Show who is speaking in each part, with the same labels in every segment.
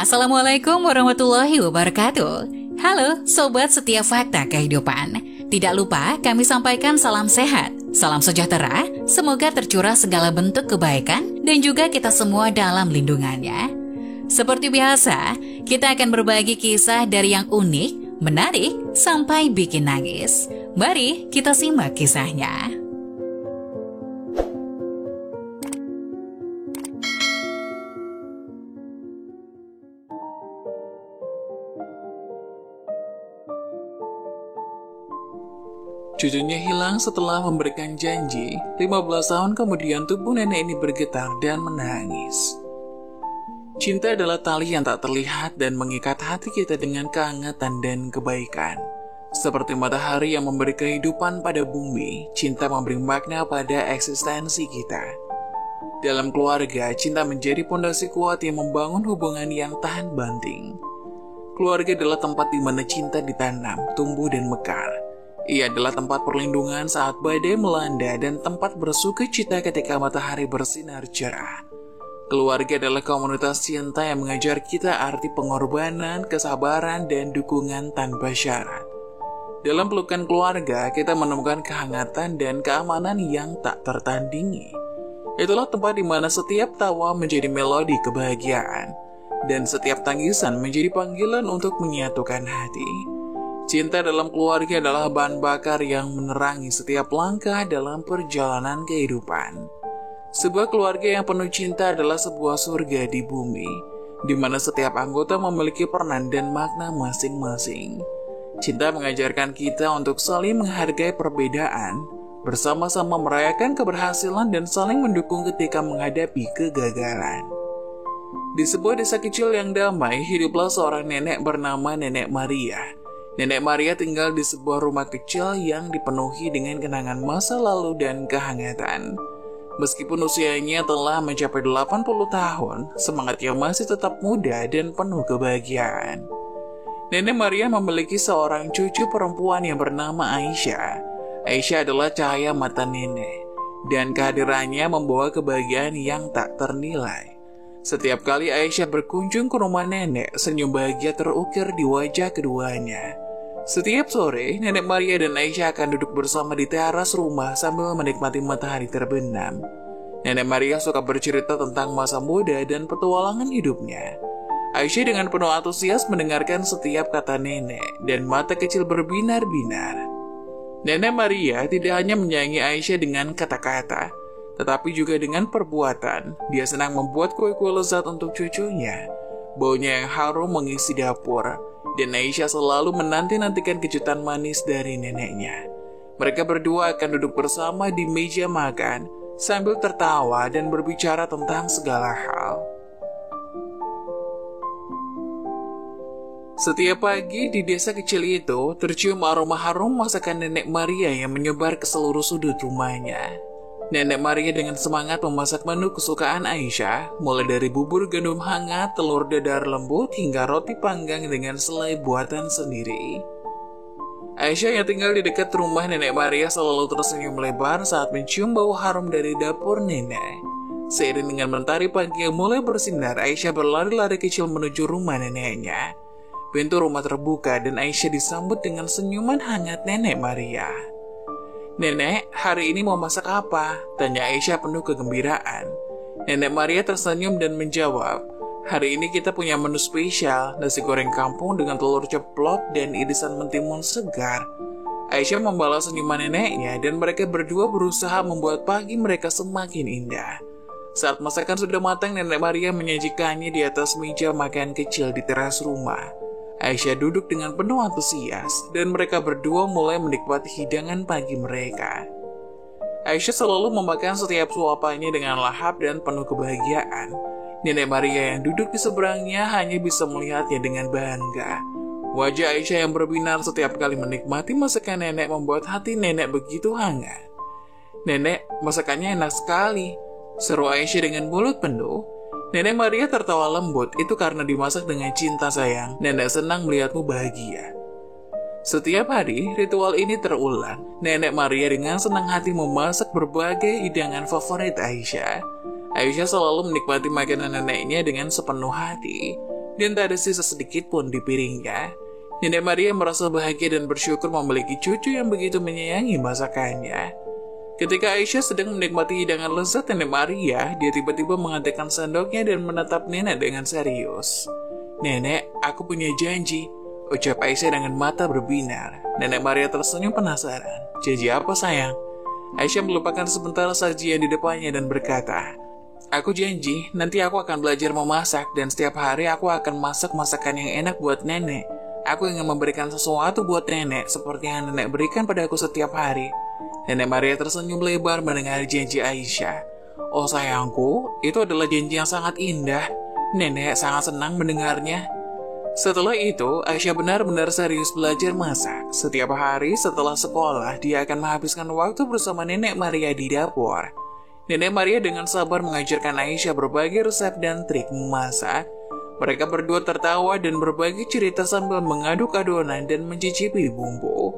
Speaker 1: Assalamualaikum warahmatullahi wabarakatuh. Halo Sobat Setiap Fakta Kehidupan. Tidak lupa kami sampaikan salam sehat, salam sejahtera. Semoga tercurah segala bentuk kebaikan dan juga kita semua dalam lindungannya. Seperti biasa, kita akan berbagi kisah dari yang unik, menarik, sampai bikin nangis. Mari kita simak kisahnya.
Speaker 2: Cucunya hilang setelah memberikan janji. 15 tahun kemudian tubuh nenek ini bergetar dan menangis. Cinta adalah tali yang tak terlihat dan mengikat hati kita dengan kehangatan dan kebaikan. Seperti matahari yang memberi kehidupan pada bumi, cinta memberi makna pada eksistensi kita. Dalam keluarga, cinta menjadi pondasi kuat yang membangun hubungan yang tahan banting. Keluarga adalah tempat di mana cinta ditanam, tumbuh dan mekar. Ia adalah tempat perlindungan saat badai melanda dan tempat bersukacita ketika matahari bersinar cerah. Keluarga adalah komunitas cinta yang mengajar kita arti pengorbanan, kesabaran, dan dukungan tanpa syarat. Dalam pelukan keluarga, kita menemukan kehangatan dan keamanan yang tak tertandingi. Itulah tempat di mana setiap tawa menjadi melodi kebahagiaan, dan setiap tangisan menjadi panggilan untuk menyatukan hati. Cinta dalam keluarga adalah bahan bakar yang menerangi setiap langkah dalam perjalanan kehidupan. Sebuah keluarga yang penuh cinta adalah sebuah surga di bumi, di mana setiap anggota memiliki peranan dan makna masing-masing. Cinta mengajarkan kita untuk saling menghargai perbedaan, bersama-sama merayakan keberhasilan dan saling mendukung ketika menghadapi kegagalan. Di sebuah desa kecil yang damai, hiduplah seorang nenek bernama Nenek Maria. Nenek Maria tinggal di sebuah rumah kecil yang dipenuhi dengan kenangan masa lalu dan kehangatan. Meskipun usianya telah mencapai 80 tahun, semangatnya masih tetap muda dan penuh kebahagiaan. Nenek Maria memiliki seorang cucu perempuan yang bernama Aisyah. Aisyah adalah cahaya mata nenek, dan kehadirannya membawa kebahagiaan yang tak ternilai. Setiap kali Aisyah berkunjung ke rumah nenek, senyum bahagia terukir di wajah keduanya. Setiap sore, Nenek Maria dan Aisyah akan duduk bersama di teras rumah sambil menikmati matahari terbenam. Nenek Maria suka bercerita tentang masa muda dan petualangan hidupnya. Aisyah dengan penuh antusias mendengarkan setiap kata nenek, dan mata kecil berbinar-binar. Nenek Maria tidak hanya menyayangi Aisyah dengan kata-kata, tetapi juga dengan perbuatan. Dia senang membuat kue-kue lezat untuk cucunya. Baunya yang harum mengisi dapur, dan Aisyah selalu menanti-nantikan kejutan manis dari neneknya. Mereka berdua akan duduk bersama di meja makan, sambil tertawa dan berbicara tentang segala hal. Setiap pagi di desa kecil itu, tercium aroma harum masakan Nenek Maria yang menyebar ke seluruh sudut rumahnya. Nenek Maria dengan semangat memasak menu kesukaan Aisyah, mulai dari bubur gandum hangat, telur dadar lembut, hingga roti panggang dengan selai buatan sendiri. Aisyah yang tinggal di dekat rumah Nenek Maria selalu tersenyum lebar saat mencium bau harum dari dapur nenek. Seiring dengan mentari pagi yang mulai bersinar, Aisyah berlari-lari kecil menuju rumah neneknya. Pintu rumah terbuka dan Aisyah disambut dengan senyuman hangat Nenek Maria. "Nenek, hari ini mau masak apa?" tanya Aisyah penuh kegembiraan. Nenek Maria tersenyum dan menjawab, "Hari ini kita punya menu spesial, nasi goreng kampung dengan telur ceplok dan irisan mentimun segar." Aisyah membalas senyuman neneknya dan mereka berdua berusaha membuat pagi mereka semakin indah. Saat masakan sudah matang, Nenek Maria menyajikannya di atas meja makan kecil di teras rumah. Aisyah duduk dengan penuh antusias, dan mereka berdua mulai menikmati hidangan pagi mereka. Aisyah selalu memakan setiap suapannya dengan lahap dan penuh kebahagiaan. Nenek Maria yang duduk di seberangnya hanya bisa melihatnya dengan bangga. Wajah Aisyah yang berbinar setiap kali menikmati masakan nenek membuat hati nenek begitu hangat. "Nenek, masakannya enak sekali," seru Aisyah dengan mulut penuh. Nenek Maria tertawa lembut, "Itu karena dimasak dengan cinta sayang. Nenek senang melihatmu bahagia." Setiap hari, ritual ini terulang. Nenek Maria dengan senang hati memasak berbagai hidangan favorit Aisyah. Aisyah selalu menikmati makanan neneknya dengan sepenuh hati. dan tak ada sisa sedikit pun di piringnya. Nenek Maria merasa bahagia dan bersyukur memiliki cucu yang begitu menyayangi masakannya. Ketika Aisyah sedang menikmati hidangan lezat Nenek Maria, dia tiba-tiba menghantarkan sendoknya dan menatap nenek dengan serius. "Nenek, aku punya janji," ucap Aisyah dengan mata berbinar. Nenek Maria tersenyum penasaran. "Janji apa, sayang?" Aisyah melupakan sebentar sajian di depannya dan berkata, "Aku janji, nanti aku akan belajar memasak dan setiap hari aku akan masak masakan yang enak buat nenek. Aku ingin memberikan sesuatu buat nenek seperti yang nenek berikan padaku setiap hari." Nenek Maria tersenyum lebar mendengar janji Aisyah. "Oh sayangku, itu adalah janji yang sangat indah. Nenek sangat senang mendengarnya." Setelah itu, Aisyah benar-benar serius belajar masak. Setiap hari setelah sekolah, dia akan menghabiskan waktu bersama Nenek Maria di dapur. Nenek Maria dengan sabar mengajarkan Aisyah berbagai resep dan trik memasak. Mereka berdua tertawa dan berbagi cerita sambil mengaduk adonan dan mencicipi bumbu.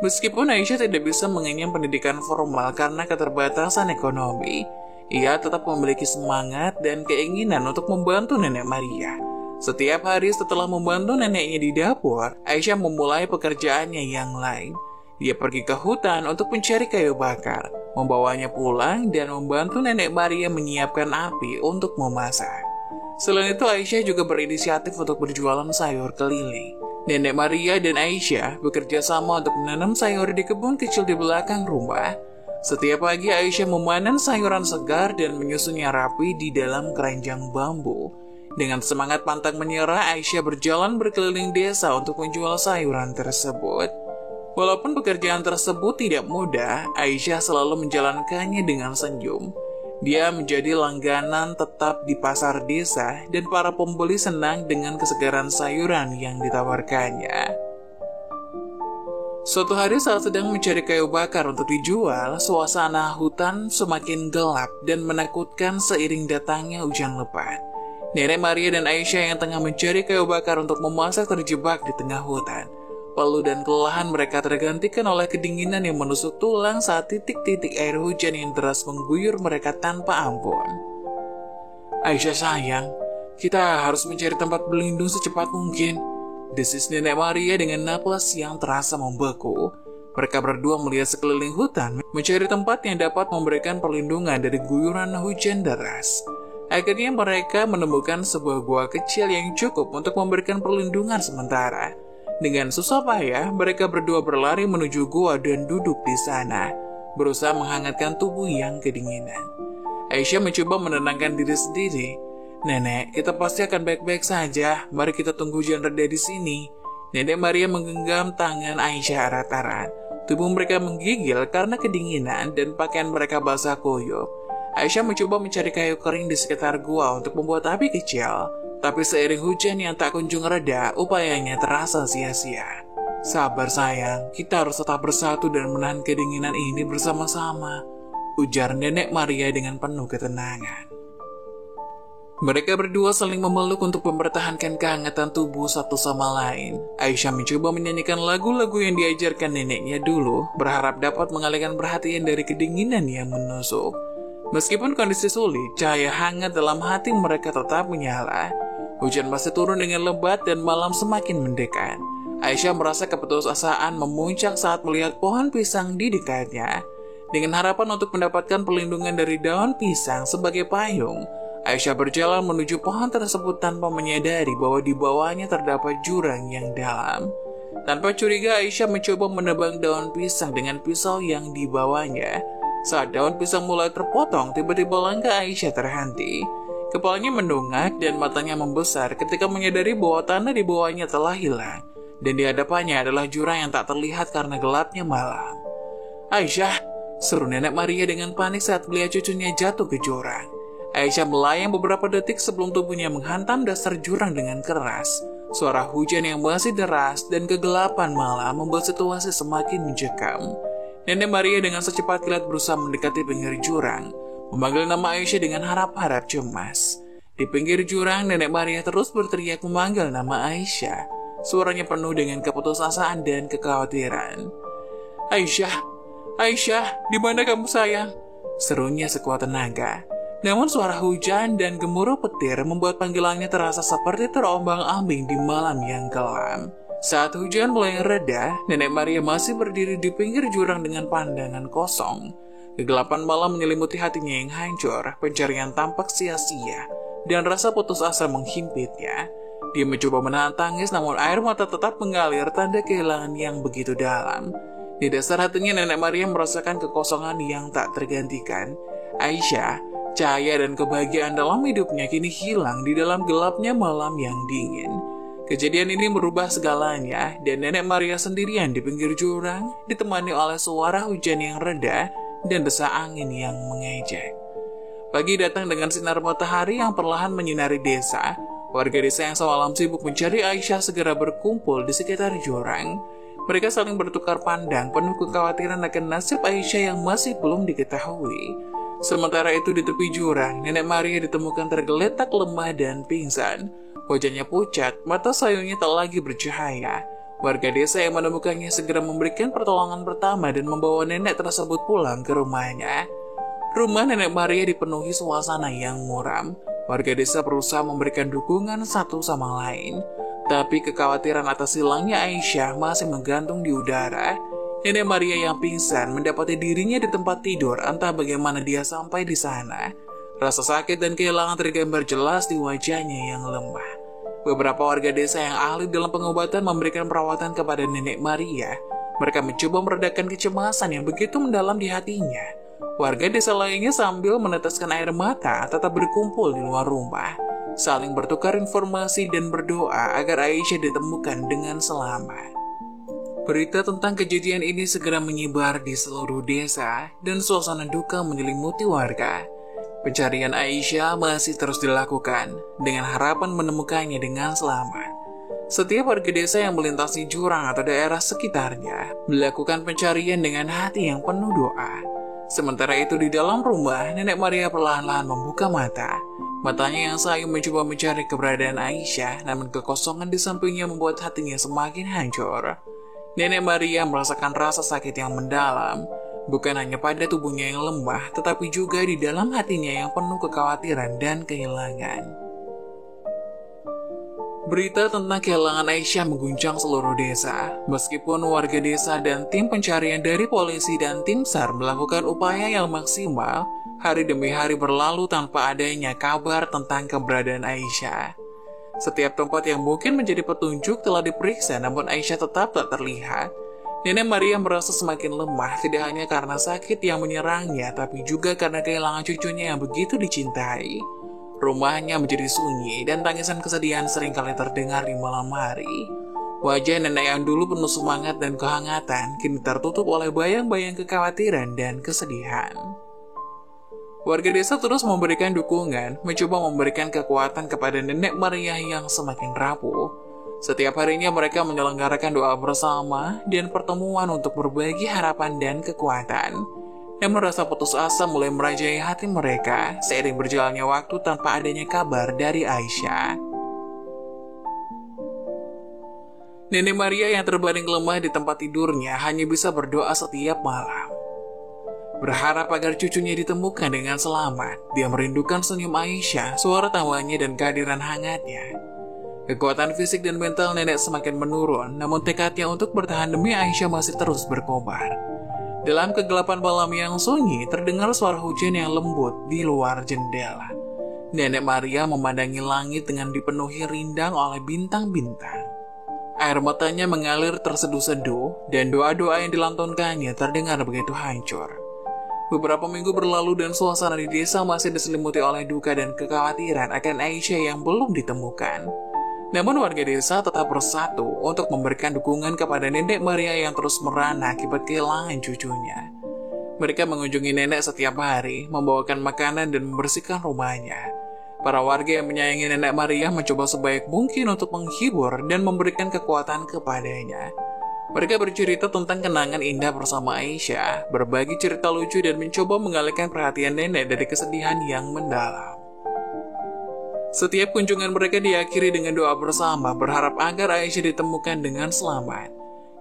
Speaker 2: Meskipun Aisyah tidak bisa mengenyam pendidikan formal karena keterbatasan ekonomi, ia tetap memiliki semangat dan keinginan untuk membantu Nenek Maria. Setiap hari setelah membantu neneknya di dapur, Aisyah memulai pekerjaannya yang lain. Dia pergi ke hutan untuk mencari kayu bakar, membawanya pulang dan membantu Nenek Maria menyiapkan api untuk memasak. Selain itu, Aisyah juga berinisiatif untuk berjualan sayur keliling. Nenek Maria dan Aisyah bekerja sama untuk menanam sayur di kebun kecil di belakang rumah. Setiap pagi Aisyah memanen sayuran segar dan menyusunnya rapi di dalam keranjang bambu. Dengan semangat pantang menyerah, Aisyah berjalan berkeliling desa untuk menjual sayuran tersebut. Walaupun pekerjaan tersebut tidak mudah, Aisyah selalu menjalankannya dengan senyum. Dia menjadi langganan tetap di pasar desa dan para pembeli senang dengan kesegaran sayuran yang ditawarkannya. Suatu hari saat sedang mencari kayu bakar untuk dijual, suasana hutan semakin gelap dan menakutkan seiring datangnya hujan lebat. Nenek Maria dan Aisyah yang tengah mencari kayu bakar untuk memasak terjebak di tengah hutan. Peluh dan kelelahan mereka tergantikan oleh kedinginan yang menusuk tulang saat titik-titik air hujan yang deras mengguyur mereka tanpa ampun. "Aisyah sayang, kita harus mencari tempat berlindung secepat mungkin," desis Nenek Maria dengan napas yang terasa membeku. Mereka berdua melihat sekeliling hutan, mencari tempat yang dapat memberikan perlindungan dari guyuran hujan deras. Akhirnya mereka menemukan sebuah gua kecil yang cukup untuk memberikan perlindungan sementara. Dengan susah payah, mereka berdua berlari menuju gua dan duduk di sana, berusaha menghangatkan tubuh yang kedinginan. Aisyah mencoba menenangkan diri sendiri. "Nenek, kita pasti akan baik-baik saja. Mari kita tunggu hujan reda di sini." Nenek Maria menggenggam tangan Aisyah erat-erat. Tubuh mereka menggigil karena kedinginan dan pakaian mereka basah kuyup. Aisyah mencoba mencari kayu kering di sekitar gua untuk membuat api kecil. Tapi seiring hujan yang tak kunjung reda, upayanya terasa sia-sia. "Sabar sayang, kita harus tetap bersatu dan menahan kedinginan ini bersama-sama," ujar Nenek Maria dengan penuh ketenangan. Mereka berdua saling memeluk untuk mempertahankan kehangatan tubuh satu sama lain. Aisyah mencoba menyanyikan lagu-lagu yang diajarkan neneknya dulu, berharap dapat mengalihkan perhatian dari kedinginan yang menusuk. Meskipun kondisi sulit, cahaya hangat dalam hati mereka tetap menyala. Hujan masih turun dengan lebat dan malam semakin mendekat. Aisyah merasa keputusasaan memuncak saat melihat pohon pisang di dekatnya. Dengan harapan untuk mendapatkan perlindungan dari daun pisang sebagai payung, Aisyah berjalan menuju pohon tersebut tanpa menyadari bahwa di bawahnya terdapat jurang yang dalam. Tanpa curiga, Aisyah mencoba menebang daun pisang dengan pisau yang dibawanya. Saat daun pisang mulai terpotong, tiba-tiba langkah Aisyah terhenti. Kepalanya mendongak dan matanya membesar ketika menyadari bahwa tanah di bawahnya telah hilang, dan di hadapannya adalah jurang yang tak terlihat karena gelapnya malam. "Aisyah!" seru Nenek Maria dengan panik saat melihat cucunya jatuh ke jurang. Aisyah melayang beberapa detik sebelum tubuhnya menghantam dasar jurang dengan keras. Suara hujan yang masih deras dan kegelapan malam membuat situasi semakin mencekam. Nenek Maria dengan secepat kilat berusaha mendekati pinggir jurang, memanggil nama Aisyah dengan harap-harap cemas. Di pinggir jurang, Nenek Maria terus berteriak memanggil nama Aisyah. Suaranya penuh dengan keputusasaan dan kekhawatiran. "Aisyah, Aisyah, di mana kamu sayang?" serunya sekuat tenaga. Namun suara hujan dan gemuruh petir membuat panggilannya terasa seperti terombang-ambing di malam yang kelam. Saat hujan mulai reda, Nenek Maria masih berdiri di pinggir jurang dengan pandangan kosong. Kegelapan malam menyelimuti hatinya yang hancur, pencarian tampak sia-sia, dan rasa putus asa menghimpitnya. Dia mencoba menahan tangis, namun air mata tetap mengalir, tanda kehilangan yang begitu dalam. Di dasar hatinya, Nenek Maria merasakan kekosongan yang tak tergantikan. Aisyah, cahaya dan kebahagiaan dalam hidupnya kini hilang di dalam gelapnya malam yang dingin. Kejadian ini merubah segalanya, dan Nenek Maria sendirian di pinggir jurang, ditemani oleh suara hujan yang reda dan desak angin yang mengejek. Pagi datang dengan sinar matahari yang perlahan menyinari desa. Warga desa yang semalam sibuk mencari Aisyah segera berkumpul di sekitar jurang. Mereka saling bertukar pandang, penuh kekhawatiran akan nasib Aisyah yang masih belum diketahui. Sementara itu di tepi jurang, Nenek Maria ditemukan tergeletak lemah dan pingsan. Wajahnya pucat, mata sayunya tak lagi bercahaya. Warga desa yang menemukannya segera memberikan pertolongan pertama dan membawa nenek tersebut pulang ke rumahnya. Rumah Nenek Maria dipenuhi suasana yang muram. Warga desa berusaha memberikan dukungan satu sama lain. Tapi kekhawatiran atas hilangnya Aisyah masih menggantung di udara. Nenek Maria yang pingsan mendapati dirinya di tempat tidur, entah bagaimana dia sampai di sana. Rasa sakit dan kehilangan tergambar jelas di wajahnya yang lemah. Beberapa warga desa yang ahli dalam pengobatan memberikan perawatan kepada Nenek Maria. Mereka mencoba meredakan kecemasan yang begitu mendalam di hatinya. Warga desa lainnya sambil meneteskan air mata tetap berkumpul di luar rumah, saling bertukar informasi dan berdoa agar Aisyah ditemukan dengan selamat. Berita tentang kejadian ini segera menyebar di seluruh desa dan suasana duka menyelimuti warga. Pencarian Aisyah masih terus dilakukan dengan harapan menemukannya dengan selamat. Setiap warga desa yang melintasi jurang atau daerah sekitarnya melakukan pencarian dengan hati yang penuh doa. Sementara itu di dalam rumah, Nenek Maria perlahan-lahan membuka mata. Matanya yang sayu mencoba mencari keberadaan Aisyah, namun kekosongan di sampingnya membuat hatinya semakin hancur. Nenek Maria merasakan rasa sakit yang mendalam. Bukan hanya pada tubuhnya yang lemah, tetapi juga di dalam hatinya yang penuh kekhawatiran dan kehilangan. Berita tentang kehilangan Aisyah mengguncang seluruh desa. Meskipun warga desa dan tim pencarian dari polisi dan tim SAR melakukan upaya yang maksimal, hari demi hari berlalu tanpa adanya kabar tentang keberadaan Aisyah. Setiap tempat yang mungkin menjadi petunjuk telah diperiksa, namun Aisyah tetap tak terlihat. Nenek Maria merasa semakin lemah, tidak hanya karena sakit yang menyerangnya, tapi juga karena kehilangan cucunya yang begitu dicintai. Rumahnya menjadi sunyi, dan tangisan kesedihan seringkali terdengar di malam hari. Wajah nenek yang dulu penuh semangat dan kehangatan, kini tertutup oleh bayang-bayang kekhawatiran dan kesedihan. Warga desa terus memberikan dukungan, mencoba memberikan kekuatan kepada Nenek Maria yang semakin rapuh. Setiap harinya mereka menyelenggarakan doa bersama dan pertemuan untuk berbagi harapan dan kekuatan. Namun rasa putus asa mulai merajai hati mereka seiring berjalannya waktu tanpa adanya kabar dari Aisyah. Nenek Maria yang terbaring lemah di tempat tidurnya hanya bisa berdoa setiap malam. Berharap agar cucunya ditemukan dengan selamat. Dia merindukan senyum Aisyah, suara tawanya dan kehadiran hangatnya. Kekuatan fisik dan mental nenek semakin menurun, namun tekadnya untuk bertahan demi Aisyah masih terus berkobar. Dalam kegelapan malam yang sunyi, terdengar suara hujan yang lembut di luar jendela. Nenek Maria memandangi langit dengan dipenuhi rindang oleh bintang-bintang. Air matanya mengalir terseduh-seduh, dan doa-doa yang dilantunkannya terdengar begitu hancur. Beberapa minggu berlalu dan suasana di desa masih diselimuti oleh duka dan kekhawatiran akan Aisyah yang belum ditemukan. Namun warga desa tetap bersatu untuk memberikan dukungan kepada Nenek Maria yang terus merana akibat kehilangan cucunya. Mereka mengunjungi nenek setiap hari, membawakan makanan dan membersihkan rumahnya. Para warga yang menyayangi Nenek Maria mencoba sebaik mungkin untuk menghibur dan memberikan kekuatan kepadanya. Mereka bercerita tentang kenangan indah bersama Aisyah, berbagi cerita lucu dan mencoba mengalihkan perhatian nenek dari kesedihan yang mendalam. Setiap kunjungan mereka diakhiri dengan doa bersama, berharap agar Aisyah ditemukan dengan selamat.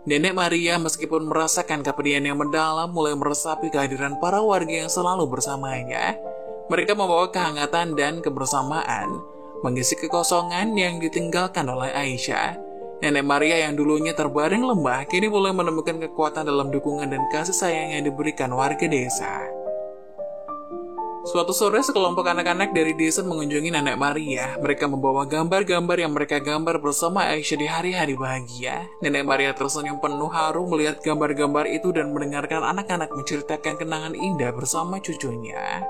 Speaker 2: Nenek Maria meskipun merasakan kepedihan yang mendalam mulai meresapi kehadiran para warga yang selalu bersamanya. Mereka membawa kehangatan dan kebersamaan, mengisi kekosongan yang ditinggalkan oleh Aisyah. Nenek Maria yang dulunya terbaring lemah, kini mulai menemukan kekuatan dalam dukungan dan kasih sayang yang diberikan warga desa. Suatu sore, sekelompok anak-anak dari desa mengunjungi Nenek Maria. Mereka membawa gambar-gambar yang mereka gambar bersama Aisyah di hari-hari bahagia. Nenek Maria tersenyum penuh haru melihat gambar-gambar itu dan mendengarkan anak-anak menceritakan kenangan indah bersama cucunya.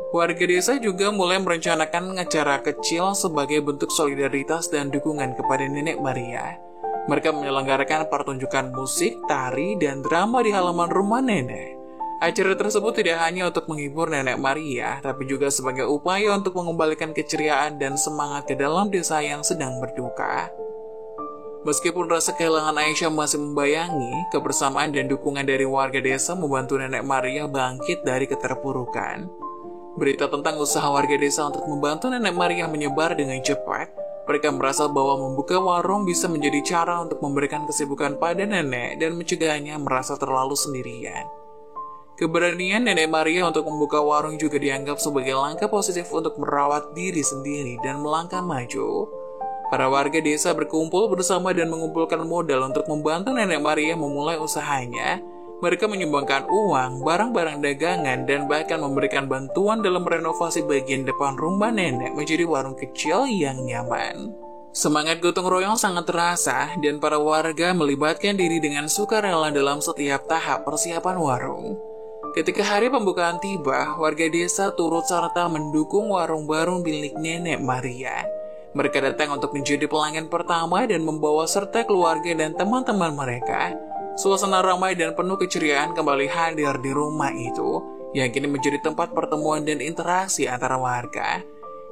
Speaker 2: Warga desa juga mulai merencanakan acara kecil sebagai bentuk solidaritas dan dukungan kepada Nenek Maria. Mereka menyelenggarakan pertunjukan musik, tari, dan drama di halaman rumah nenek. Acara tersebut tidak hanya untuk menghibur Nenek Maria, tapi juga sebagai upaya untuk mengembalikan keceriaan dan semangat ke dalam desa yang sedang berduka. Meskipun rasa kehilangan Aisyah masih membayangi, kebersamaan dan dukungan dari warga desa membantu Nenek Maria bangkit dari keterpurukan. Berita tentang usaha warga desa untuk membantu Nenek Maria menyebar dengan cepat. Mereka merasa bahwa membuka warung bisa menjadi cara untuk memberikan kesibukan pada nenek dan mencegahnya merasa terlalu sendirian. Keberanian Nenek Maria untuk membuka warung juga dianggap sebagai langkah positif untuk merawat diri sendiri dan melangkah maju. Para warga desa berkumpul bersama dan mengumpulkan modal untuk membantu Nenek Maria memulai usahanya. Mereka menyumbangkan uang, barang-barang dagangan, dan bahkan memberikan bantuan dalam renovasi bagian depan rumah nenek menjadi warung kecil yang nyaman. Semangat gotong royong sangat terasa, dan para warga melibatkan diri dengan sukarela dalam setiap tahap persiapan warung. Ketika hari pembukaan tiba, warga desa turut serta mendukung warung baru milik Nenek Maria. Mereka datang untuk menjadi pelanggan pertama dan membawa serta keluarga dan teman-teman mereka. Suasana ramai dan penuh keceriaan kembali hadir di rumah itu, yang kini menjadi tempat pertemuan dan interaksi antara warga.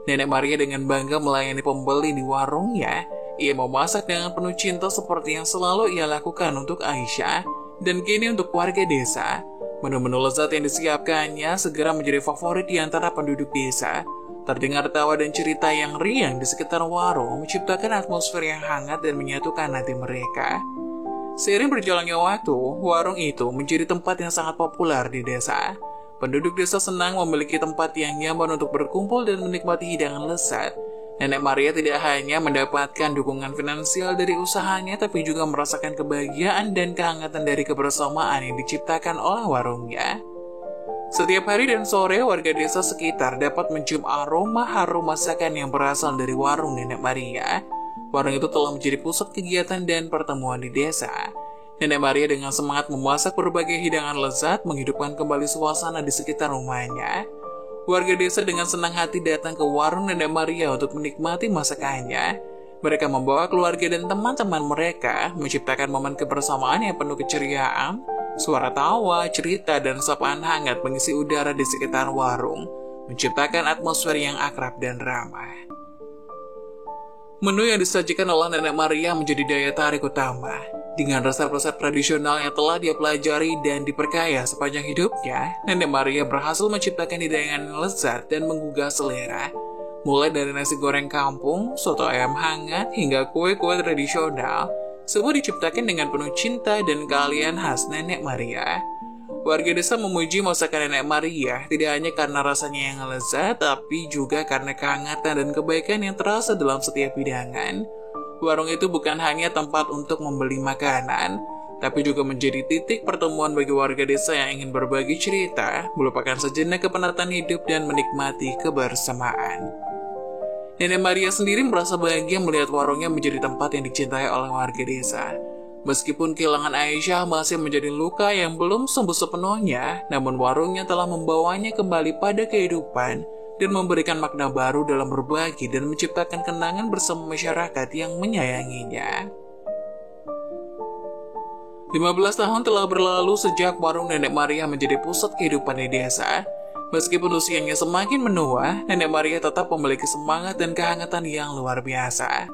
Speaker 2: Nenek Maria dengan bangga melayani pembeli di warungnya. Ia memasak dengan penuh cinta seperti yang selalu ia lakukan untuk Aisyah, dan kini untuk warga desa. Menu-menu lezat yang disiapkannya segera menjadi favorit di antara penduduk desa. Terdengar tawa dan cerita yang riang di sekitar warung menciptakan atmosfer yang hangat dan menyatukan hati mereka. Seiring berjalannya waktu, warung itu menjadi tempat yang sangat populer di desa. Penduduk desa senang memiliki tempat yang nyaman untuk berkumpul dan menikmati hidangan lezat. Nenek Maria tidak hanya mendapatkan dukungan finansial dari usahanya, tapi juga merasakan kebahagiaan dan kehangatan dari kebersamaan yang diciptakan oleh warungnya. Setiap hari dan sore, warga desa sekitar dapat mencium aroma harum masakan yang berasal dari warung Nenek Maria. Warung itu telah menjadi pusat kegiatan dan pertemuan di desa. Nenek Maria dengan semangat memasak berbagai hidangan lezat, menghidupkan kembali suasana di sekitar rumahnya. Warga desa dengan senang hati datang ke warung Nenek Maria untuk menikmati masakannya. Mereka membawa keluarga dan teman-teman mereka, menciptakan momen kebersamaan yang penuh keceriaan. Suara tawa, cerita, dan sapaan hangat mengisi udara di sekitar warung, menciptakan atmosfer yang akrab dan ramah. Menu yang disajikan oleh Nenek Maria menjadi daya tarik utama. Dengan resep-resep tradisional yang telah dia pelajari dan diperkaya sepanjang hidupnya, Nenek Maria berhasil menciptakan hidangan yang lezat dan menggugah selera. Mulai dari nasi goreng kampung, soto ayam hangat, hingga kue-kue tradisional, semua diciptakan dengan penuh cinta dan keahlian khas Nenek Maria. Warga desa memuji masakan Nenek Maria tidak hanya karena rasanya yang lezat, tapi juga karena kehangatan dan kebaikan yang terasa dalam setiap hidangan. Warung itu bukan hanya tempat untuk membeli makanan, tapi juga menjadi titik pertemuan bagi warga desa yang ingin berbagi cerita, melupakan sejenak kepenatan hidup, dan menikmati kebersamaan. Nenek Maria sendiri merasa bahagia melihat warungnya menjadi tempat yang dicintai oleh warga desa. Meskipun kehilangan Aisyah masih menjadi luka yang belum sembuh sepenuhnya, namun warungnya telah membawanya kembali pada kehidupan dan memberikan makna baru dalam berbagi dan menciptakan kenangan bersama masyarakat yang menyayanginya. 15 tahun telah berlalu sejak warung Nenek Maria menjadi pusat kehidupan di desa. Meskipun usianya semakin menua, Nenek Maria tetap memiliki semangat dan kehangatan yang luar biasa.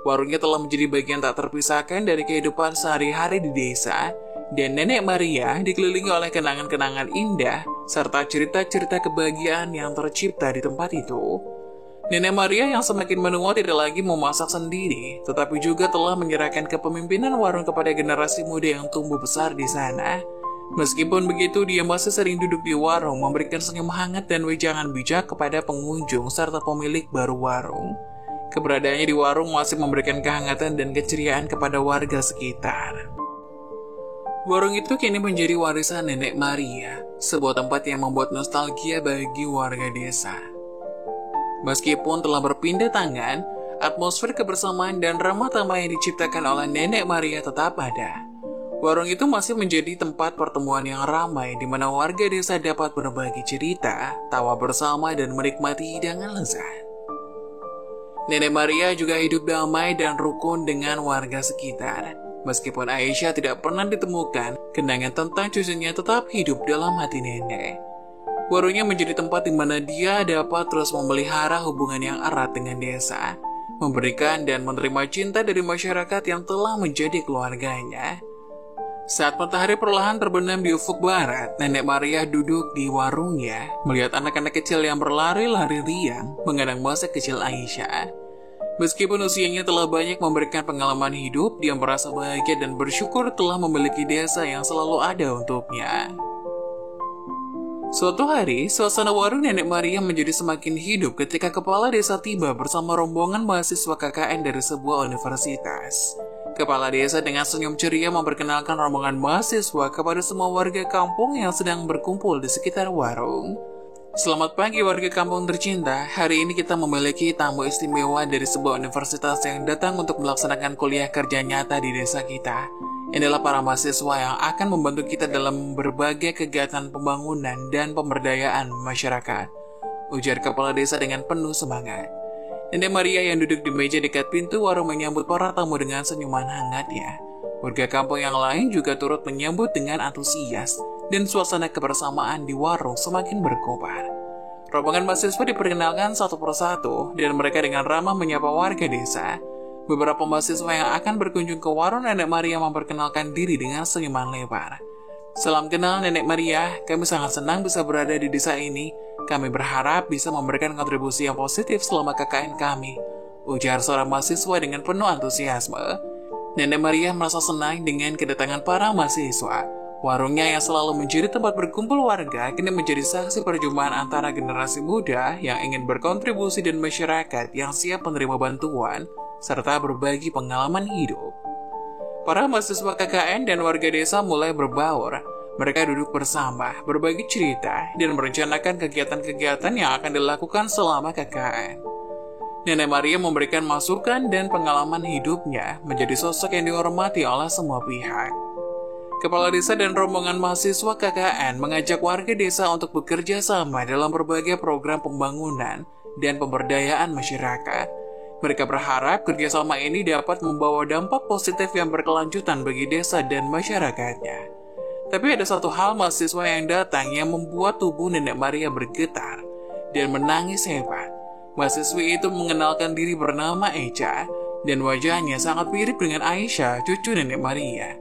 Speaker 2: Warungnya telah menjadi bagian tak terpisahkan dari kehidupan sehari-hari di desa, dan Nenek Maria dikelilingi oleh kenangan-kenangan indah, serta cerita-cerita kebahagiaan yang tercipta di tempat itu. Nenek Maria yang semakin menua tidak lagi memasak sendiri, tetapi juga telah menyerahkan kepemimpinan warung kepada generasi muda yang tumbuh besar di sana. Meskipun begitu, dia masih sering duduk di warung, memberikan senyum hangat dan wejangan bijak kepada pengunjung serta pemilik baru warung. Keberadaannya di warung masih memberikan kehangatan dan keceriaan kepada warga sekitar. Warung itu kini menjadi warisan Nenek Maria, sebuah tempat yang membuat nostalgia bagi warga desa. Meskipun telah berpindah tangan, atmosfer kebersamaan dan ramah tamah yang diciptakan oleh Nenek Maria tetap ada. Warung itu masih menjadi tempat pertemuan yang ramai di mana warga desa dapat berbagi cerita, tawa bersama dan menikmati hidangan lezat. Nenek Maria juga hidup damai dan rukun dengan warga sekitar. Meskipun Aisyah tidak pernah ditemukan, kenangan tentang cucunya tetap hidup dalam hati nenek. Warungnya menjadi tempat di mana dia dapat terus memelihara hubungan yang erat dengan desa, memberikan dan menerima cinta dari masyarakat yang telah menjadi keluarganya. Saat matahari perlahan terbenam di ufuk barat, Nenek Maria duduk di warungnya, melihat anak-anak kecil yang berlari-lari riang, mengenang masa kecil Aisyah. Meskipun usianya telah banyak memberikan pengalaman hidup, dia merasa bahagia dan bersyukur telah memiliki desa yang selalu ada untuknya. Suatu hari, suasana warung Nenek Maria menjadi semakin hidup ketika kepala desa tiba bersama rombongan mahasiswa KKN dari sebuah universitas. Kepala desa dengan senyum ceria memperkenalkan rombongan mahasiswa kepada semua warga kampung yang sedang berkumpul di sekitar warung. Selamat pagi warga kampung tercinta, hari ini kita memiliki tamu istimewa dari sebuah universitas yang datang untuk melaksanakan kuliah kerja nyata di desa kita. Inilah para mahasiswa yang akan membantu kita dalam berbagai kegiatan pembangunan dan pemberdayaan masyarakat, ujar kepala desa dengan penuh semangat. Nenek Maria yang duduk di meja dekat pintu warung menyambut para tamu dengan senyuman hangatnya. Warga kampung yang lain juga turut menyambut dengan antusias, dan suasana kebersamaan di warung semakin berkobar. Rombongan mahasiswa diperkenalkan satu persatu, dan mereka dengan ramah menyapa warga desa. Beberapa mahasiswa yang akan berkunjung ke warung Nenek Maria memperkenalkan diri dengan senyuman lebar. Salam kenal Nenek Maria, kami sangat senang bisa berada di desa ini. Kami berharap bisa memberikan kontribusi yang positif selama KKN kami, ujar seorang mahasiswa dengan penuh antusiasme. Nenek Maria merasa senang dengan kedatangan para mahasiswa. Warungnya yang selalu menjadi tempat berkumpul warga kini menjadi saksi perjumpaan antara generasi muda yang ingin berkontribusi dan masyarakat yang siap menerima bantuan serta berbagi pengalaman hidup. Para mahasiswa KKN dan warga desa mulai berbaur. Mereka duduk bersama, berbagi cerita, dan merencanakan kegiatan-kegiatan yang akan dilakukan selama KKN. Nenek Maria memberikan masukan dan pengalaman hidupnya menjadi sosok yang dihormati oleh semua pihak. Kepala desa dan rombongan mahasiswa KKN mengajak warga desa untuk bekerja sama dalam berbagai program pembangunan dan pemberdayaan masyarakat. Mereka berharap kerjasama ini dapat membawa dampak positif yang berkelanjutan bagi desa dan masyarakatnya. Tapi ada satu hal mahasiswa yang datang yang membuat tubuh Nenek Maria bergetar dan menangis hebat. Mahasiswi itu mengenalkan diri bernama Echa, dan wajahnya sangat mirip dengan Aisyah, cucu Nenek Maria.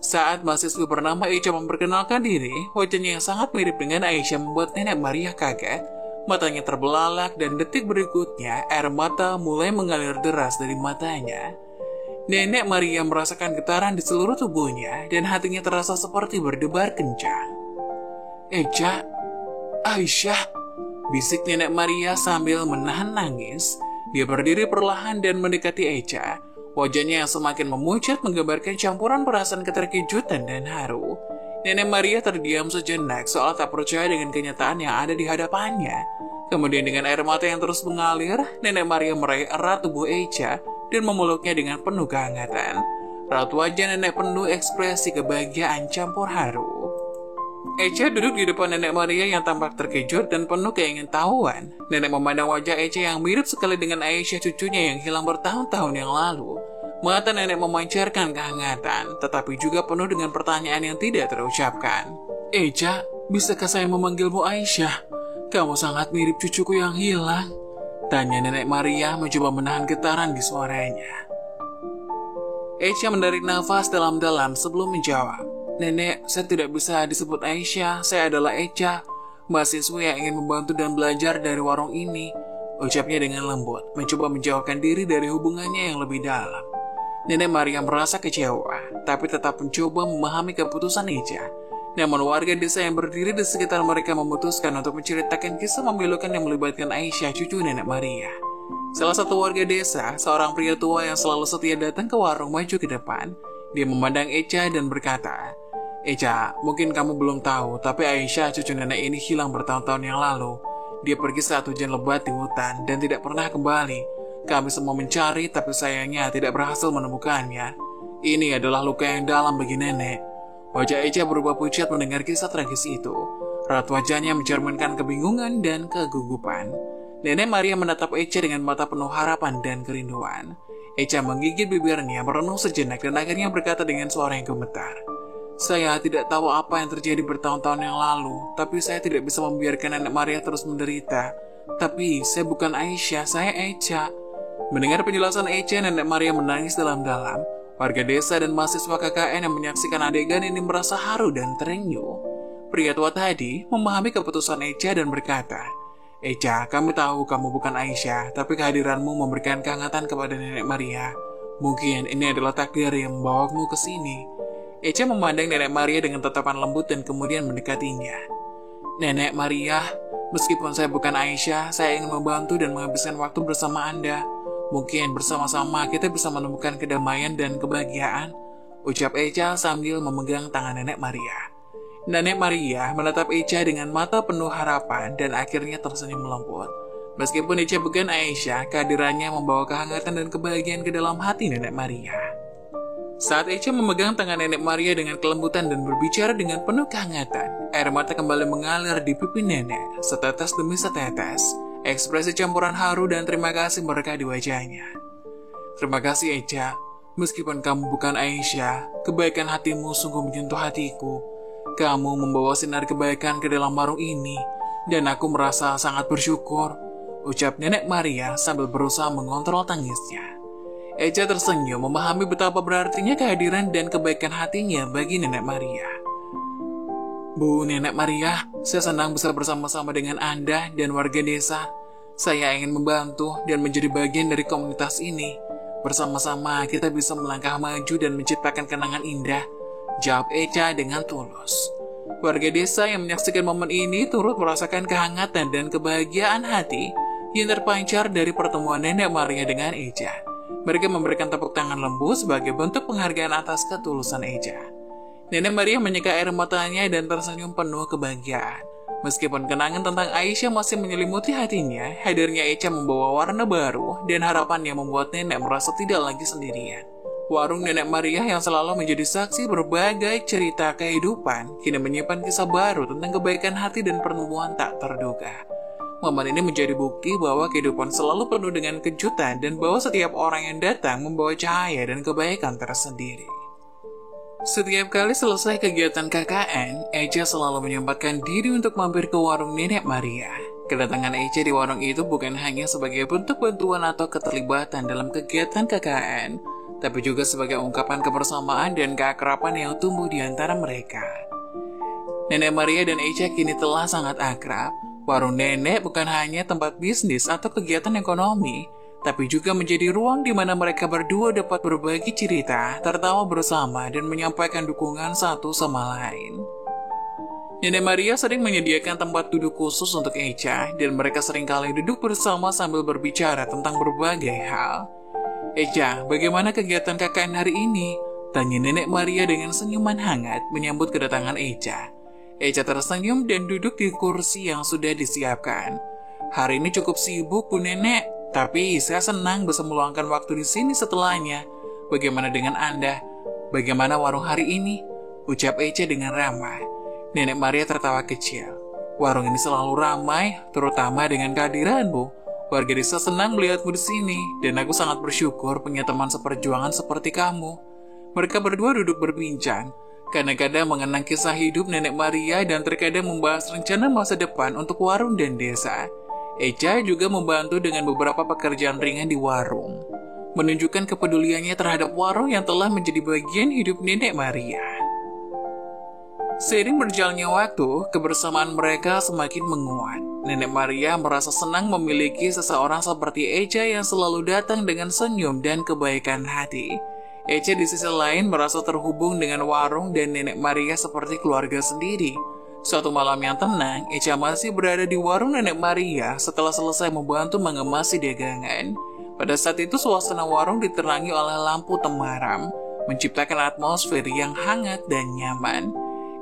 Speaker 2: Saat mahasiswi bernama Echa memperkenalkan diri, wajahnya yang sangat mirip dengan Aisyah membuat Nenek Maria kaget. Matanya terbelalak dan detik berikutnya air mata mulai mengalir deras dari matanya. Nenek Maria merasakan getaran di seluruh tubuhnya dan hatinya terasa seperti berdebar kencang. Echa, Aisyah, bisik Nenek Maria sambil menahan nangis. Dia berdiri perlahan dan mendekati Echa. Wajahnya yang semakin memucat menggambarkan campuran perasaan keterkejutan dan haru. Nenek Maria terdiam sejenak seolah tak percaya dengan kenyataan yang ada di hadapannya. Kemudian dengan air mata yang terus mengalir, Nenek Maria meraih erat tubuh Echa dan memeluknya dengan penuh kehangatan. Raut wajah nenek penuh ekspresi kebahagiaan campur haru. Echa duduk di depan Nenek Maria yang tampak terkejut dan penuh keingintahuan. Nenek memandang wajah Echa yang mirip sekali dengan Aisyah cucunya yang hilang bertahun-tahun yang lalu. Mata nenek memancarkan kehangatan, tetapi juga penuh dengan pertanyaan yang tidak terucapkan. Echa, bisakah saya memanggilmu Aisyah? Kamu sangat mirip cucuku yang hilang. Tanya Nenek Maria mencoba menahan getaran di suaranya. Echa menarik nafas dalam-dalam sebelum menjawab. Nenek, saya tidak bisa disebut Aisyah, saya adalah Echa, mahasiswa yang ingin membantu dan belajar dari warung ini. Ucapnya dengan lembut, mencoba menjauhkan diri dari hubungannya yang lebih dalam. Nenek Maria merasa kecewa, tapi tetap mencoba memahami keputusan Echa. Namun warga desa yang berdiri di sekitar mereka memutuskan untuk menceritakan kisah memilukan yang melibatkan Aisyah, cucu nenek Maria. Salah satu warga desa, seorang pria tua yang selalu setia datang ke warung, maju ke depan. Dia memandang Echa dan berkata, "Echa, mungkin kamu belum tahu, tapi Aisyah, cucu nenek ini hilang bertahun-tahun yang lalu. Dia pergi saat hujan lebat di hutan dan tidak pernah kembali. Kami semua mencari, tapi sayangnya tidak berhasil menemukannya. Ini adalah luka yang dalam bagi nenek." Wajah Echa berubah pucat mendengar kisah tragis itu. Raut wajahnya mencerminkan kebingungan dan kegugupan. Nenek Maria menatap Echa dengan mata penuh harapan dan kerinduan. Echa menggigit bibirnya, merenung sejenak dan akhirnya berkata dengan suara yang gemetar, "Saya tidak tahu apa yang terjadi bertahun-tahun yang lalu, tapi saya tidak bisa membiarkan nenek Maria terus menderita. Tapi saya bukan Aisyah, saya Echa." Mendengar penjelasan Echa, nenek Maria menangis dalam-dalam. Warga desa dan mahasiswa KKN yang menyaksikan adegan ini merasa haru dan terenyuh. Pria tua tadi memahami keputusan Echa dan berkata, "Echa, kami tahu kamu bukan Aisyah, tapi kehadiranmu memberikan kehangatan kepada nenek Maria. Mungkin ini adalah takdir yang membawamu ke sini." Echa memandang nenek Maria dengan tatapan lembut dan kemudian mendekatinya. "Nenek Maria, meskipun saya bukan Aisyah, saya ingin membantu dan menghabiskan waktu bersama Anda. Mungkin bersama-sama kita bisa menemukan kedamaian dan kebahagiaan," ucap Echa sambil memegang tangan nenek Maria. Nenek Maria menatap Echa dengan mata penuh harapan dan akhirnya tersenyum lembut. Meskipun Echa bukan Aisyah, kehadirannya membawa kehangatan dan kebahagiaan ke dalam hati nenek Maria. Saat Echa memegang tangan nenek Maria dengan kelembutan dan berbicara dengan penuh kehangatan, air mata kembali mengalir di pipi nenek, setetes demi setetes. Ekspresi campuran haru dan terima kasih merekah di wajahnya. "Terima kasih Echa, meskipun kamu bukan Aisyah, kebaikan hatimu sungguh menyentuh hatiku. Kamu membawa sinar kebaikan ke dalam warung ini, dan aku merasa sangat bersyukur," ucap nenek Maria sambil berusaha mengontrol tangisnya. Echa tersenyum memahami betapa berartinya kehadiran dan kebaikan hatinya bagi nenek Maria. "Bu Nenek Maria, saya senang bisa bersama-sama dengan Anda dan warga desa. Saya ingin membantu dan menjadi bagian dari komunitas ini. Bersama-sama kita bisa melangkah maju dan menciptakan kenangan indah," jawab Echa dengan tulus. Warga desa yang menyaksikan momen ini turut merasakan kehangatan dan kebahagiaan hati yang terpancar dari pertemuan nenek Maria dengan Echa. Mereka memberikan tepuk tangan lembut sebagai bentuk penghargaan atas ketulusan Echa. Nenek Maria menyeka air matanya dan tersenyum penuh kebahagiaan. Meskipun kenangan tentang Aisyah masih menyelimuti hatinya, hadirnya Echa membawa warna baru dan harapan yang membuat nenek merasa tidak lagi sendirian. Warung nenek Maria yang selalu menjadi saksi berbagai cerita kehidupan kini menyimpan kisah baru tentang kebaikan hati dan pertemuan tak terduga. Momen ini menjadi bukti bahwa kehidupan selalu penuh dengan kejutan dan bahwa setiap orang yang datang membawa cahaya dan kebaikan tersendiri. Setiap kali selesai kegiatan KKN, Echa selalu menyempatkan diri untuk mampir ke warung nenek Maria. Kedatangan Echa di warung itu bukan hanya sebagai bentuk bantuan atau keterlibatan dalam kegiatan KKN, tapi juga sebagai ungkapan kebersamaan dan keakraban yang tumbuh di antara mereka. Nenek Maria dan Echa kini telah sangat akrab. Warung nenek bukan hanya tempat bisnis atau kegiatan ekonomi, tapi juga menjadi ruang di mana mereka berdua dapat berbagi cerita, tertawa bersama, dan menyampaikan dukungan satu sama lain. Nenek Maria sering menyediakan tempat duduk khusus untuk Echa, dan mereka seringkali duduk bersama sambil berbicara tentang berbagai hal. "Echa, bagaimana kegiatan KKN hari ini?" tanya nenek Maria dengan senyuman hangat menyambut kedatangan Echa. Echa tersenyum dan duduk di kursi yang sudah disiapkan. "Hari ini cukup sibuk, Bu Nenek. Tapi saya senang bisa meluangkan waktu di sini setelahnya. Bagaimana dengan Anda? Bagaimana warung hari ini?" ucap Echa dengan ramah. Nenek Maria tertawa kecil. "Warung ini selalu ramai, terutama dengan kehadiranmu. Warga desa senang melihatmu di sini, dan aku sangat bersyukur punya teman seperjuangan seperti kamu." Mereka berdua duduk berbincang, kadang-kadang mengenang kisah hidup nenek Maria dan terkadang membahas rencana masa depan untuk warung dan desa. Echa juga membantu dengan beberapa pekerjaan ringan di warung, menunjukkan kepeduliannya terhadap warung yang telah menjadi bagian hidup nenek Maria. Seiring berjalannya waktu, kebersamaan mereka semakin menguat. Nenek Maria merasa senang memiliki seseorang seperti Echa yang selalu datang dengan senyum dan kebaikan hati. Echa di sisi lain merasa terhubung dengan warung dan Nenek Maria seperti keluarga sendiri. Suatu malam yang tenang, Echa masih berada di warung Nenek Maria setelah selesai membantu mengemasi dagangan. Pada saat itu suasana warung diterangi oleh lampu temaram, menciptakan atmosfer yang hangat dan nyaman.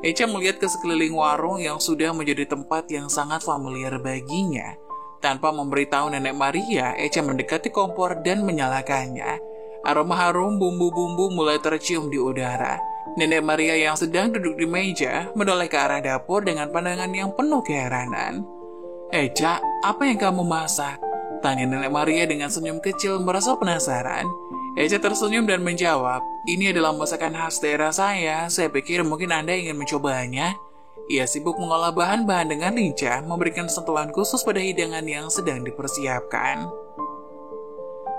Speaker 2: Echa melihat ke sekeliling warung yang sudah menjadi tempat yang sangat familiar baginya. Tanpa memberitahu Nenek Maria, Echa mendekati kompor dan menyalakannya. Aroma harum bumbu-bumbu mulai tercium di udara. Nenek Maria yang sedang duduk di meja menoleh ke arah dapur dengan pandangan yang penuh keheranan. "Echa, apa yang kamu masak?" tanya Nenek Maria dengan senyum kecil merasa penasaran. Echa tersenyum dan menjawab, "Ini adalah masakan khas daerah saya pikir mungkin Anda ingin mencobanya." Ia sibuk mengolah bahan-bahan dengan lincah, memberikan sentuhan khusus pada hidangan yang sedang dipersiapkan.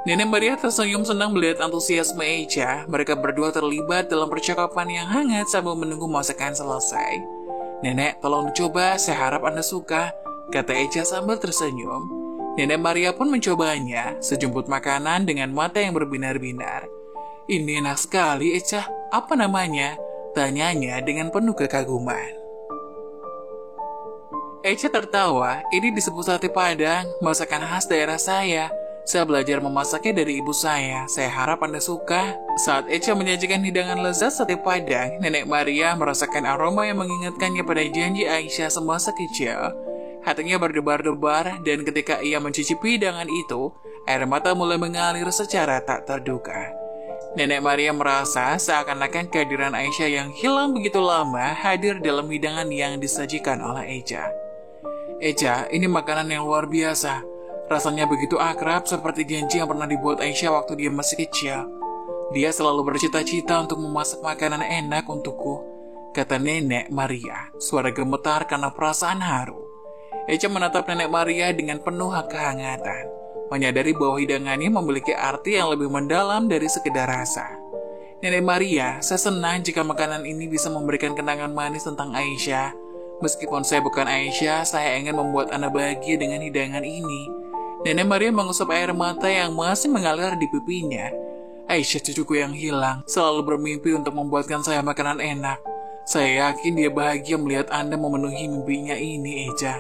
Speaker 2: Nenek Maria tersenyum senang melihat antusiasme Echa. Mereka berdua terlibat dalam percakapan yang hangat sambil menunggu masakan selesai. "Nenek, tolong dicoba, saya harap Anda suka," kata Echa sambil tersenyum. Nenek Maria pun mencobanya, sejumput makanan dengan mata yang berbinar-binar. "Ini enak sekali, Echa. Apa namanya?" tanyanya dengan penuh kekaguman. Echa tertawa, "Ini disebut sate Padang, masakan khas daerah saya. Saya belajar memasaknya dari ibu saya harap Anda suka." Saat Echa menyajikan hidangan lezat sate Padang, Nenek Maria merasakan aroma yang mengingatkannya pada janji Aisyah semasa kecil. Hatinya berdebar-debar, dan ketika ia mencicipi hidangan itu, air mata mulai mengalir secara tak terduga. Nenek Maria merasa seakan-akan kehadiran Aisyah yang hilang begitu lama hadir dalam hidangan yang disajikan oleh Echa. "Echa, ini makanan yang luar biasa. Rasanya begitu akrab seperti janji yang pernah dibuat Aisyah waktu dia masih kecil. Dia selalu bercita-cita untuk memasak makanan enak untukku," kata Nenek Maria, suara gemetar karena perasaan haru. Echa menatap Nenek Maria dengan penuh kehangatan, menyadari bahwa hidangannya memiliki arti yang lebih mendalam dari sekedar rasa. "Nenek Maria, saya senang jika makanan ini bisa memberikan kenangan manis tentang Aisyah. Meskipun saya bukan Aisyah, saya ingin membuat Anda bahagia dengan hidangan ini." Nenek Maria mengusap air mata yang masih mengalir di pipinya. "Aisyah, cucuku yang hilang, selalu bermimpi untuk membuatkan saya makanan enak. Saya yakin dia bahagia melihat Anda memenuhi mimpinya ini, Echa."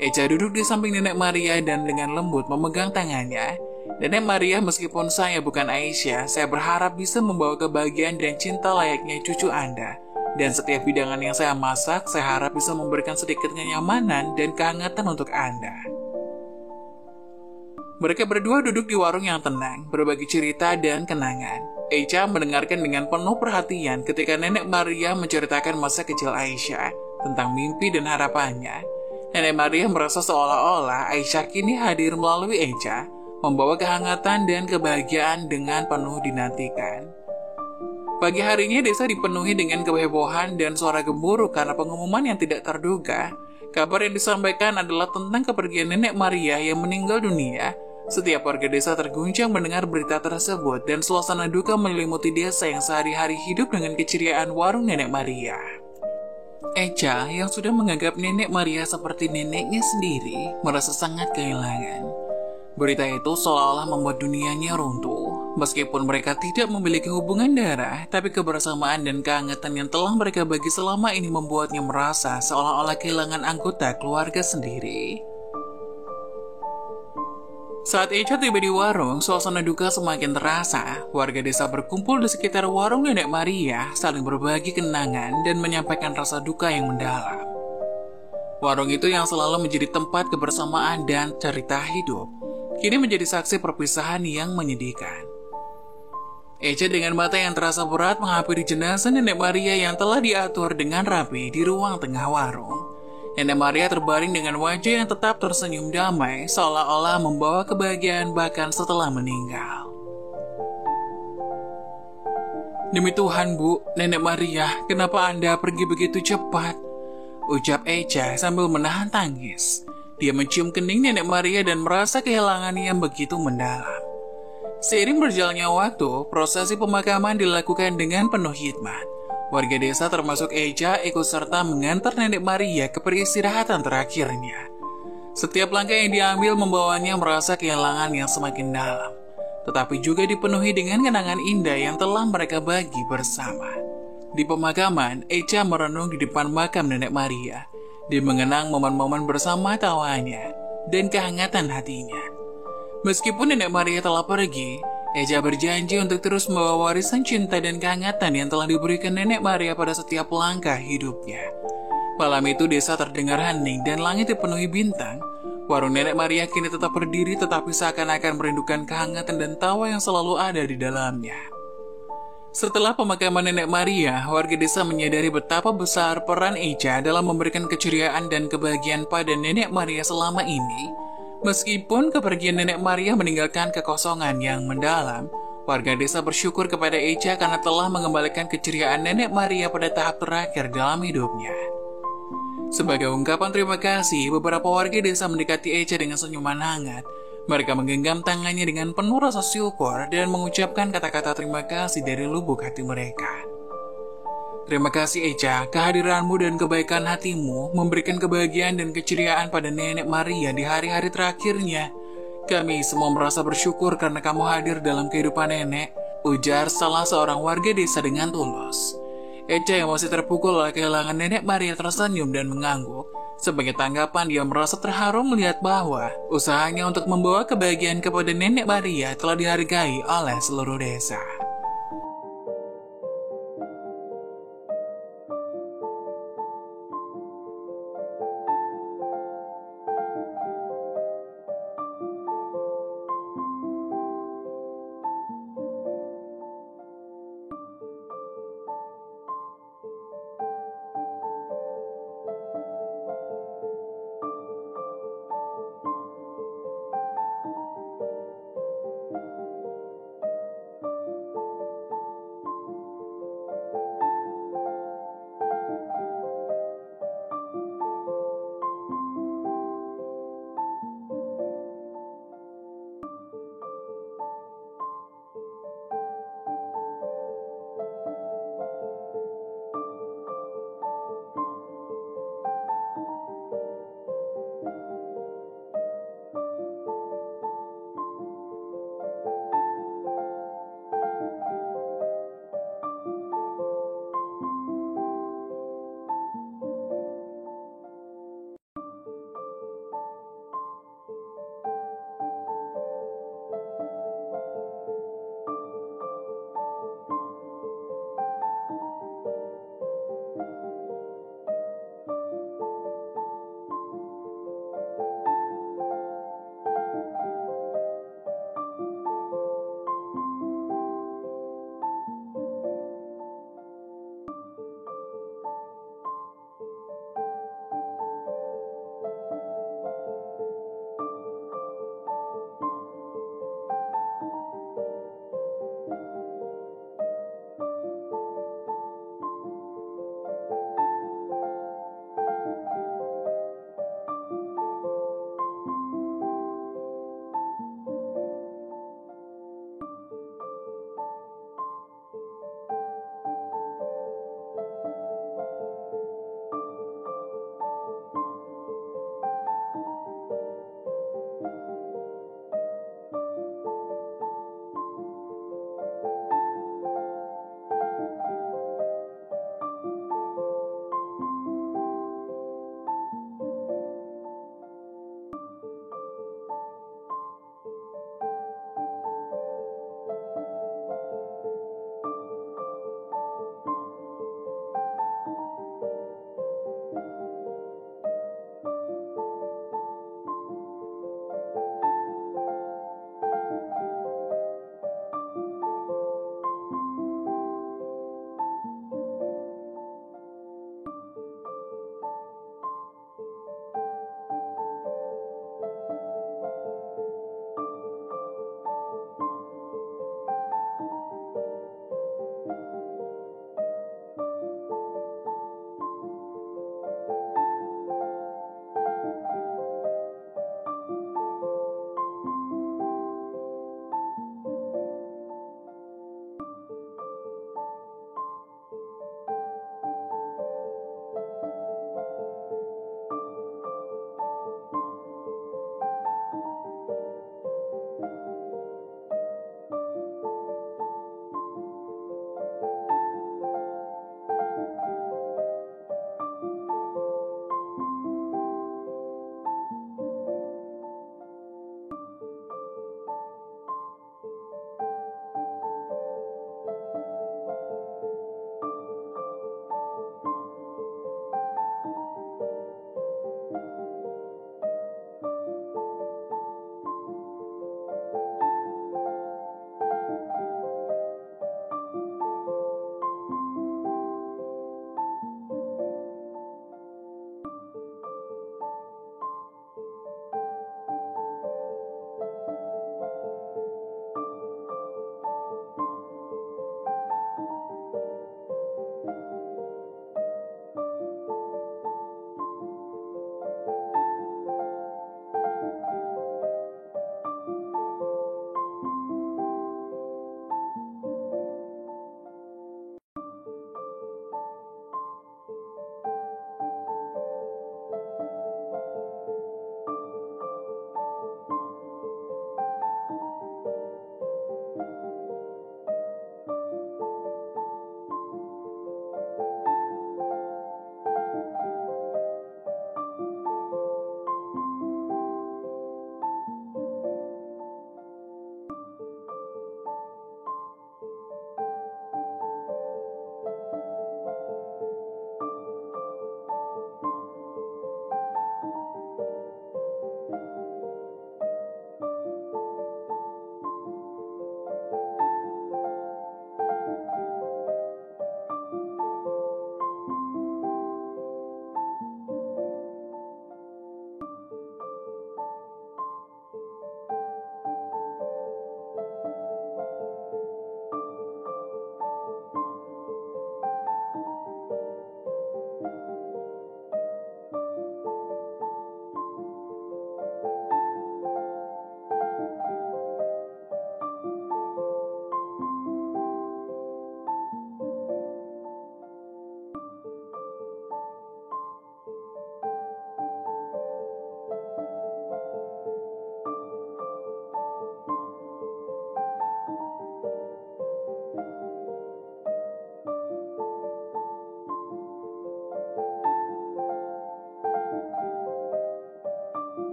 Speaker 2: Echa duduk di samping Nenek Maria dan dengan lembut memegang tangannya. "Nenek Maria, meskipun saya bukan Aisyah, saya berharap bisa membawa kebahagiaan dan cinta layaknya cucu Anda. Dan setiap hidangan yang saya masak, saya harap bisa memberikan sedikit kenyamanan dan kehangatan untuk Anda." Mereka berdua duduk di warung yang tenang, berbagi cerita dan kenangan. Echa mendengarkan dengan penuh perhatian ketika Nenek Maria menceritakan masa kecil Aisyah, tentang mimpi dan harapannya. Nenek Maria merasa seolah-olah Aisyah kini hadir melalui Echa, membawa kehangatan dan kebahagiaan dengan penuh dinantikan. Pagi harinya desa dipenuhi dengan kehebohan dan suara gemuruh karena pengumuman yang tidak terduga. Kabar yang disampaikan adalah tentang kepergian Nenek Maria yang meninggal dunia. Setiap warga desa terguncang mendengar berita tersebut dan suasana duka menyelimuti desa yang sehari-hari hidup dengan keceriaan warung Nenek Maria. Echa yang sudah menganggap Nenek Maria seperti neneknya sendiri merasa sangat kehilangan. Berita itu seolah-olah membuat dunianya runtuh. Meskipun mereka tidak memiliki hubungan darah, tapi kebersamaan dan kehangatan yang telah mereka bagi selama ini membuatnya merasa seolah-olah kehilangan anggota keluarga sendiri. Saat Echa tiba di warung, suasana duka semakin terasa. Warga desa berkumpul di sekitar warung Nenek Maria, saling berbagi kenangan dan menyampaikan rasa duka yang mendalam. Warung itu yang selalu menjadi tempat kebersamaan dan cerita hidup, kini menjadi saksi perpisahan yang menyedihkan. Echa dengan mata yang terasa berat menghampiri jenazah Nenek Maria yang telah diatur dengan rapi di ruang tengah warung. Nenek Maria terbaring dengan wajah yang tetap tersenyum damai, seolah-olah membawa kebahagiaan bahkan setelah meninggal. "Demi Tuhan, Bu, Nenek Maria, kenapa Anda pergi begitu cepat?" ucap Echa sambil menahan tangis. Dia mencium kening Nenek Maria dan merasa kehilangan yang begitu mendalam. Seiring berjalannya waktu, prosesi pemakaman dilakukan dengan penuh hikmat. Warga desa termasuk Echa ikut serta mengantar Nenek Maria ke peristirahatan terakhirnya. Setiap langkah yang diambil membawanya merasa kehilangan yang semakin dalam. tetapi juga dipenuhi dengan kenangan indah yang telah mereka bagi bersama. Di pemakaman, Echa merenung di depan makam Nenek Maria. Dia mengenang momen-momen bersama tawanya dan kehangatan hatinya. Meskipun Nenek Maria telah pergi, Echa berjanji untuk terus membawa warisan cinta dan kehangatan yang telah diberikan Nenek Maria pada setiap langkah hidupnya. Malam itu desa terdengar hening dan langit dipenuhi bintang. Warung Nenek Maria kini tetap berdiri tetapi seakan-akan merindukan kehangatan dan tawa yang selalu ada di dalamnya. Setelah pemakaman Nenek Maria, warga desa menyadari betapa besar peran Echa dalam memberikan keceriaan dan kebahagiaan pada Nenek Maria selama ini. Meskipun kepergian Nenek Maria meninggalkan kekosongan yang mendalam, warga desa bersyukur kepada Echa karena telah mengembalikan keceriaan Nenek Maria pada tahap terakhir dalam hidupnya. Sebagai ungkapan terima kasih, beberapa warga desa mendekati Echa dengan senyuman hangat. Mereka menggenggam tangannya dengan penuh rasa syukur dan mengucapkan kata-kata terima kasih dari lubuk hati mereka. Terima kasih Echa, kehadiranmu dan kebaikan hatimu memberikan kebahagiaan dan keceriaan pada Nenek Maria di hari-hari terakhirnya. Kami semua merasa bersyukur karena kamu hadir dalam kehidupan nenek, ujar salah seorang warga desa dengan tulus. Echa yang masih terpukul oleh kehilangan Nenek Maria tersenyum dan mengangguk. Sebagai tanggapan, dia merasa terharu melihat bahwa usahanya untuk membawa kebahagiaan kepada Nenek Maria telah dihargai oleh seluruh desa.